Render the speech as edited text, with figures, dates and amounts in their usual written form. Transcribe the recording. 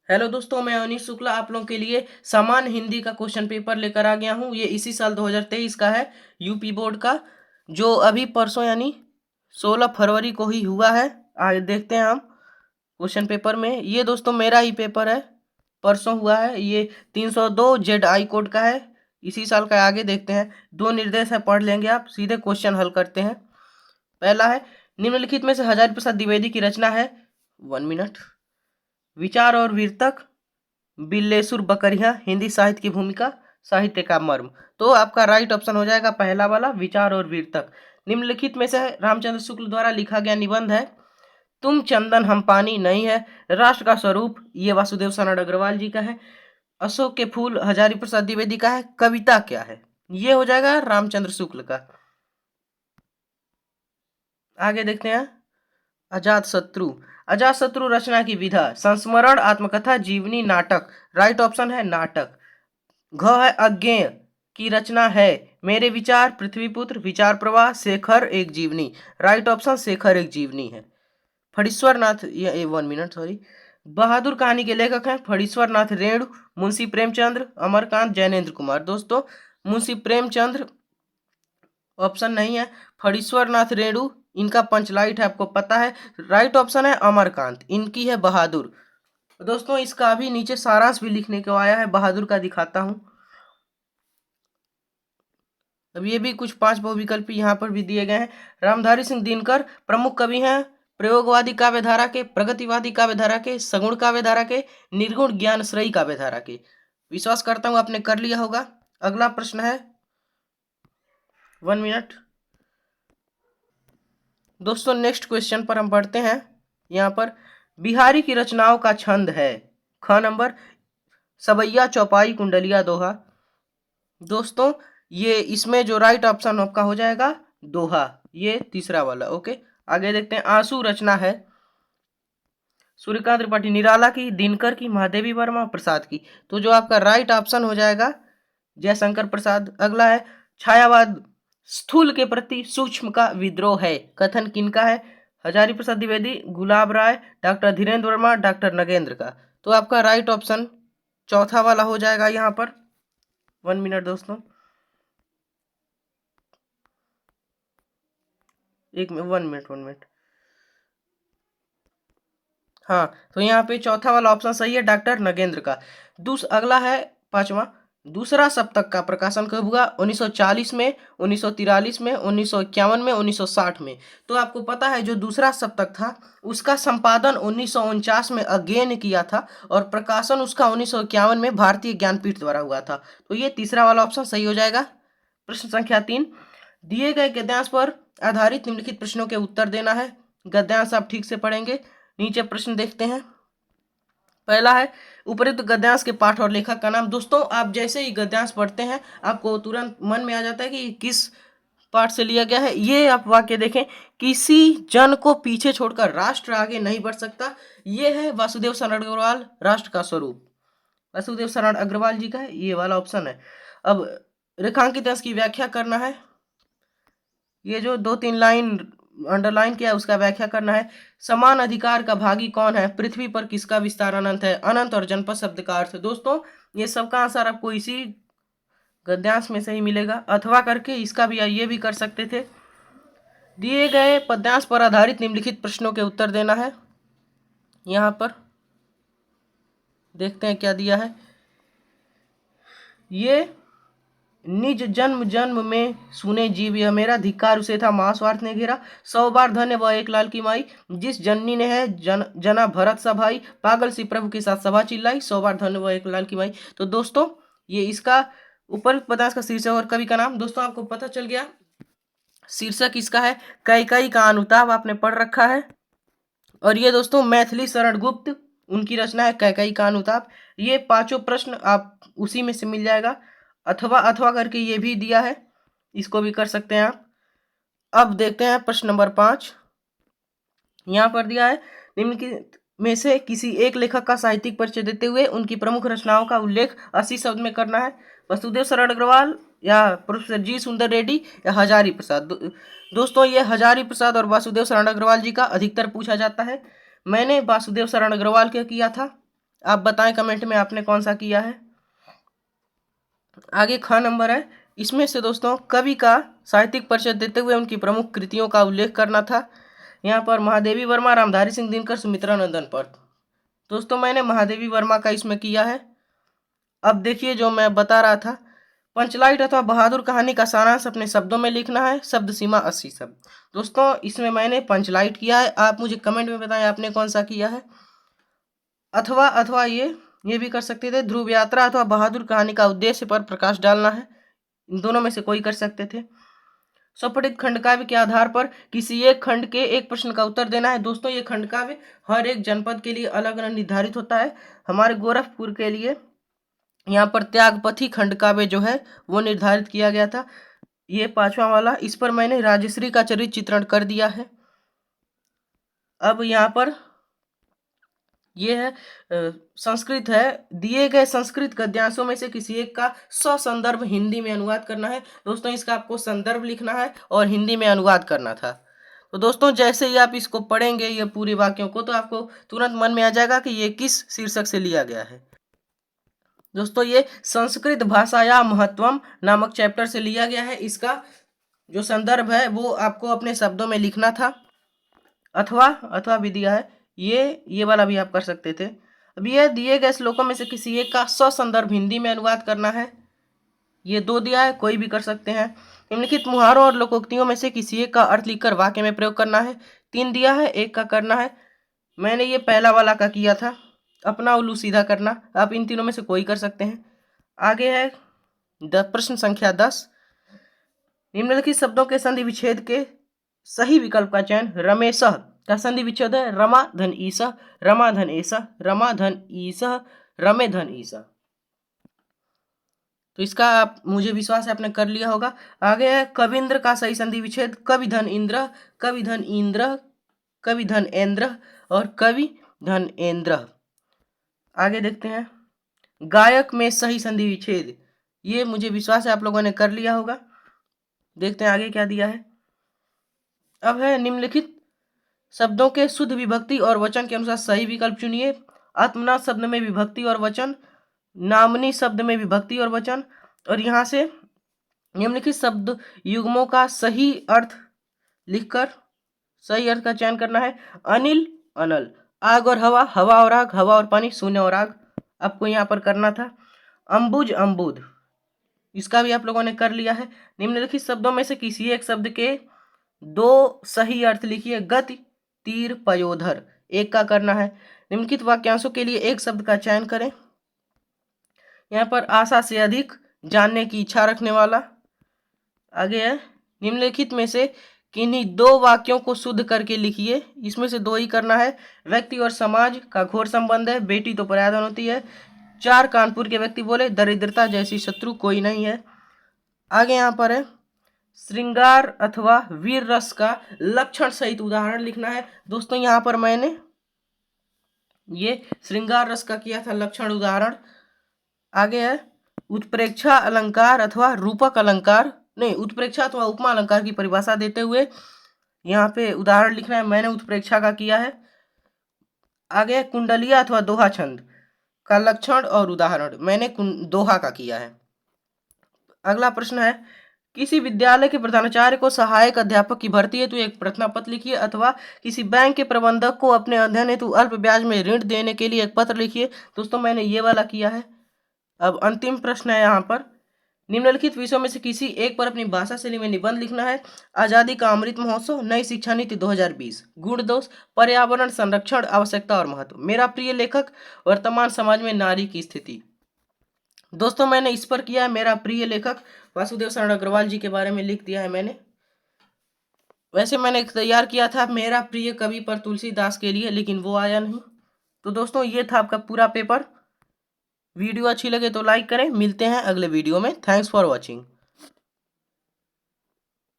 Hello दोस्तों, मैं अनीश शुक्ला आप लोगों के लिए सामान्य हिंदी का क्वेश्चन पेपर लेकर आ गया हूँ। ये इसी साल 2023 का है, यूपी बोर्ड का, जो अभी परसों यानी 16 फरवरी को ही हुआ है। आज देखते हैं हम क्वेश्चन पेपर में। ये दोस्तों मेरा ही पेपर है, परसों हुआ है। ये 302 ZI कोड का है, इसी साल का है। आगे देखते हैं, दो निर्देश है, पढ़ लेंगे आप। सीधे क्वेश्चन हल करते हैं। पहला है, निम्नलिखित में से हजारी प्रसाद द्विवेदी की रचना है, 1 मिनट, विचार और वीरतक, बिल्लेसुर बकरियां, हिंदी साहित्य की भूमिका, साहित्य का मर्म। तो आपका राइट ऑप्शन हो जाएगा पहला वाला, विचार और वीरतक। निम्नलिखित में से रामचंद्र शुक्ल द्वारा लिखा गया निबंध है, तुम चंदन हम पानी नहीं है, राष्ट्र का स्वरूप, ये वासुदेव सनाड अग्रवाल जी का है। अशोक के फूल हजारी प्रसाद द्विवेदी का है। कविता क्या है, ये हो जाएगा रामचंद्र शुक्ल का। आगे देखते हैं, अजात शत्रु। अजात शत्रु रचना की विधा, संस्मरण, आत्मकथा, जीवनी, नाटक। राइट ऑप्शन है नाटक। घ है अज्ञेय की रचना है, मेरे विचार, पृथ्वीपुत्र, विचार प्रवाह, शेखर एक जीवनी। राइट ऑप्शन शेखर एक जीवनी है। फणीश्वर नाथ, ये 1 मिनट सॉरी, बहादुर कहानी के लेखक हैं फणीश्वर नाथ रेणु, मुंशी प्रेमचंद्र, अमरकांत, जैनेन्द्र कुमार। दोस्तों मुंशी प्रेमचंद्र ऑप्शन नहीं है, फणीश्वर नाथ रेणु इनका पंचलाइट है, आपको पता है। राइट ऑप्शन है अमरकांत, इनकी है बहादुर। दोस्तों इसका अभी नीचे सारांश भी लिखने को आया है, बहादुर का दिखाता हूं। अब ये भी कुछ 5 बहुविकल्पी यहाँ पर भी दिए गए हैं। रामधारी सिंह दिनकर प्रमुख कवि हैं प्रयोगवादी काव्यधारा के, प्रगतिवादी काव्यधारा के, सगुण काव्यधारा के, निर्गुण ज्ञान श्रेयी काव्यधारा के। विश्वास करता हूं आपने कर लिया होगा। अगला प्रश्न है, 1 मिनट। दोस्तों नेक्स्ट क्वेश्चन पर हम बढ़ते हैं। यहाँ पर बिहारी की रचनाओं का छंद है, ख नंबर, सवैया, चौपाई, कुंडलिया, दोहा। दोस्तों ये इसमें जो राइट ऑप्शन आपका हो जाएगा दोहा, ये तीसरा वाला। ओके, आगे देखते हैं। आंसू रचना है सूर्यकांत त्रिपाठी निराला की, दिनकर की, महादेवी वर्मा, प्रसाद की। तो जो आपका राइट ऑप्शन हो जाएगा जयशंकर प्रसाद। अगला है, छायावाद स्थूल के प्रति सूक्ष्म का विद्रोह है, कथन किनका है? हजारी प्रसाद द्विवेदी, गुलाब राय, डॉक्टर धीरेन्द्र वर्मा, डॉक्टर नगेंद्र का। तो आपका राइट ऑप्शन चौथा वाला हो जाएगा यहाँ पर। 1 मिनट दोस्तों, 1 मिनट। हाँ, तो यहाँ पे चौथा वाला ऑप्शन सही है, डॉक्टर नगेंद्र का। अगला है पांचवा, दूसरा सप्तक का प्रकाशन कब हुआ? 1940 में, 1943 में, 1951 में, 1960 में। तो आपको पता है जो दूसरा सप्तक था उसका संपादन 1949 में अगेन किया था, और प्रकाशन उसका 1951 में भारतीय ज्ञानपीठ द्वारा हुआ था। तो ये तीसरा वाला ऑप्शन सही हो जाएगा। प्रश्न संख्या 3, दिए गए गद्यांश पर आधारित निम्नलिखित प्रश्नों के उत्तर देना है। गद्यांश आप ठीक से पढ़ेंगे। नीचे प्रश्न देखते हैं। पहला है, उपयुक्त गद्यांश के पाठ और लेखक का नाम। दोस्तों आप जैसे ही गद्यांश पढ़ते हैं आपको तुरंत मन में आ जाता है कि किस पाठ से लिया गया है। ये आप वाक्य देखें, किसी जन को पीछे छोड़कर राष्ट्र आगे नहीं बढ़ सकता। ये है वासुदेव सनाड अग्रवाल, राष्ट्र का स्वरूप, वासुदेव सनाड अग्रवाल जी का है, ये वाला ऑप्शन है। अब रेखांकित अंश की व्याख्या करना है। ये जो 2-3 लाइन अंडरलाइन किया है उसका व्याख्या करना है। समान अधिकार का भागी कौन है? पृथ्वी पर किसका विस्तार अनंत है? अनंत और जनपद शब्द का अर्थ है। दोस्तों ये सबका आंसर आपको इसी गद्यांश में से ही मिलेगा, अथवा करके इसका भी ये भी कर सकते थे। दिए गए पद्यांश पर आधारित निम्नलिखित प्रश्नों के उत्तर देना है। यहाँ पर देखते हैं क्या दिया है। ये निज जन्म जन्म में सुने जीव यह मेरा, धिक्कार उसे था महास्वार्थ ने घेरा, 100 बार धन्य वह एक लाल की माई, जिस जननी ने है जना भरत सा भाई, पागल सी प्रभु के साथ सभा चिल्लाई, 100 बार धन्य वह एक लाल की माई। तो दोस्तों ये इसका उपयुक्त पदार्थ का शीर्षक और कवि का नाम। दोस्तों आपको पता चल गया, शीर्षक इसका है कैकेयी का अनुताप, आपने पढ़ रखा है। और ये दोस्तों मैथिली शरण गुप्त, उनकी रचना है कैकेयी का अनुताप। ये पांचों प्रश्न आप उसी में से मिल जाएगा। अथवा करके ये भी दिया है, इसको भी कर सकते हैं आप। अब देखते हैं प्रश्न नंबर 5। यहाँ पर दिया है, निम्नलिखित में से किसी एक लेखक का साहित्यिक परिचय देते हुए उनकी प्रमुख रचनाओं का उल्लेख 80 शब्द में करना है। वसुदेव शरण अग्रवाल, या प्रोफेसर जी सुंदर रेड्डी, या हजारी प्रसाद। दोस्तों ये हजारी प्रसाद और वासुदेव शरण अग्रवाल जी का अधिकतर पूछा जाता है। मैंने वासुदेव शरण अग्रवाल का किया था। आप बताएं कमेंट में आपने कौन सा किया है। आगे ख नंबर है, इसमें से दोस्तों कवि का साहित्यिक परिचय देते हुए उनकी प्रमुख कृतियों का उल्लेख करना था। यहाँ पर महादेवी वर्मा, रामधारी सिंह दिनकर, सुमित्रा नंदन पर। दोस्तों मैंने महादेवी वर्मा का इसमें किया है। अब देखिए जो मैं बता रहा था, पंचलाइट अथवा बहादुर कहानी का सारांश अपने शब्दों में लिखना है, शब्द सीमा 80 शब्द। दोस्तों इसमें मैंने पंचलाइट किया है, आप मुझे कमेंट में बताएं आपने कौन सा किया है। अथवा अथवा ये भी कर सकते थे, ध्रुव यात्रा अथवा बहादुर कहानी का उद्देश्य पर प्रकाश डालना है, इन दोनों में से कोई कर सकते थे। स्वपठित खंड काव्य के आधार पर किसी एक खंड के एक प्रश्न का उत्तर देना है। दोस्तों ये खंड काव्य हर एक जनपद के लिए अलग अलग निर्धारित होता है। हमारे गोरखपुर के लिए यहाँ पर त्यागपथी खंड काव्य जो है वो निर्धारित किया गया था। ये 5वां वाला, इस पर मैंने राजश्री का चरित्र चित्रण कर दिया है। अब यहाँ पर ये है संस्कृत है, दिए गए संस्कृत गद्यांशों में से किसी एक का ससंदर्भ हिंदी में अनुवाद करना है। दोस्तों इसका आपको संदर्भ लिखना है और हिंदी में अनुवाद करना था। तो दोस्तों जैसे ही आप इसको पढ़ेंगे ये पूरे वाक्यों को, तो आपको तुरंत मन में आ जाएगा कि ये किस शीर्षक से लिया गया है। दोस्तों ये संस्कृत भाषाया महत्वम नामक चैप्टर से लिया गया है। इसका जो संदर्भ है वो आपको अपने शब्दों में लिखना था। अथवा भी दिया है, ये वाला भी आप कर सकते थे। अब ये दिए गए श्लोकों में से किसी एक का ससंदर्भ हिंदी में अनुवाद करना है। ये 2 दिया है, कोई भी कर सकते हैं। निम्नलिखित मुहावरों और लोकोक्तियों में से किसी एक का अर्थ लिखकर वाक्य में प्रयोग करना है। 3 दिया है, एक का करना है। मैंने ये पहला वाला का किया था, अपना उल्लू सीधा करना। आप इन तीनों में से कोई कर सकते हैं। आगे है प्रश्न संख्या 10, निम्नलिखित शब्दों के संधि विच्छेद के सही विकल्प का चयन। रमेशः का संधि विच्छेद है रमा धन ईसा, रमा धन ऐसा, रमा धन ईसा, रमे धन ईसा। तो इसका आप मुझे विश्वास है आपने कर लिया होगा। आगे है कविंद्र का सही संधि विच्छेद कवि धन इंद्र, कवि धन इंद्र, कवि धन ऐन्द्र और कवि धन ऐन्द्र। आगे देखते हैं गायक में सही संधि विच्छेद, ये मुझे विश्वास है आप लोगों ने कर लिया होगा। देखते हैं आगे क्या दिया है। अब है निम्नलिखित शब्दों के शुद्ध विभक्ति और वचन के अनुसार सही विकल्प चुनिए। आत्मना शब्द में विभक्ति और वचन, नामनी शब्द में विभक्ति और वचन, और यहाँ से निम्नलिखित शब्द युग्मों का सही अर्थ लिखकर सही अर्थ का चयन करना है। अनिल अनल, आग और हवा, हवा और आग, हवा और पानी, शून्य और आग, आपको यहाँ पर करना था। अंबुज अम्बुद, इसका भी आप लोगों ने कर लिया है। निम्नलिखित शब्दों में से किसी एक शब्द के 2 सही अर्थ लिखिए। गति, तीर, पयोधर, एक का करना है। निम्नलिखित वाक्यांशों के लिए एक शब्द का चयन करें। यहाँ पर आशा से अधिक, जानने की इच्छा रखने वाला। आगे है निम्नलिखित में से किन्हीं 2 वाक्यों को शुद्ध करके लिखिए। इसमें से 2 ही करना है। व्यक्ति और समाज का घोर संबंध है, बेटी तो परायधन होती है। 4 कानपुर के व्यक्ति बोले, दरिद्रता जैसी शत्रु कोई नहीं है। आगे यहाँ पर है श्रृंगार अथवा वीर रस का लक्षण सहित उदाहरण लिखना है। दोस्तों यहाँ पर मैंने ये श्रृंगार रस का किया था लक्षण उदाहरण। आगे है उत्प्रेक्षा अलंकार अथवा रूपक अलंकार, नहीं उत्प्रेक्षा अथवा उपमा अलंकार की परिभाषा देते हुए यहाँ पे उदाहरण लिखना है। मैंने उत्प्रेक्षा का किया है। आगे कुंडलिया अथवा दोहा छंद का लक्षण और उदाहरण, मैंने दोहा का किया है। अगला प्रश्न है किसी विद्यालय के प्रधानाचार्य को सहायक अध्यापक की भर्ती हेतु एक प्रार्थना पत्र लिखिए, अथवा किसी बैंक के प्रबंधक को अपने अध्ययन हेतु अल्प ब्याज में ऋण देने के लिए एक पत्र लिखिए। दोस्तों मैंने ये वाला किया है। अब अंतिम प्रश्न है यहाँ पर, निम्नलिखित विषयों में से किसी एक पर अपनी भाषा शैली में निबंध लिखना है। आजादी का अमृत महोत्सव, नई शिक्षा नीति 2020, गुण दोष, पर्यावरण संरक्षण, आवश्यकता और महत्व, मेरा प्रिय लेखक, वर्तमान समाज में नारी की स्थिति। दोस्तों मैंने इस पर किया है, मेरा प्रिय लेखक वासुदेव शरण अग्रवाल जी के बारे में लिख दिया है मैंने। वैसे मैंने तैयार किया था मेरा प्रिय कवि पर तुलसीदास के लिए, लेकिन वो आया नहीं। तो दोस्तों ये था आपका पूरा पेपर। वीडियो अच्छी लगे तो लाइक करें। मिलते हैं अगले वीडियो में। Thanks for watching.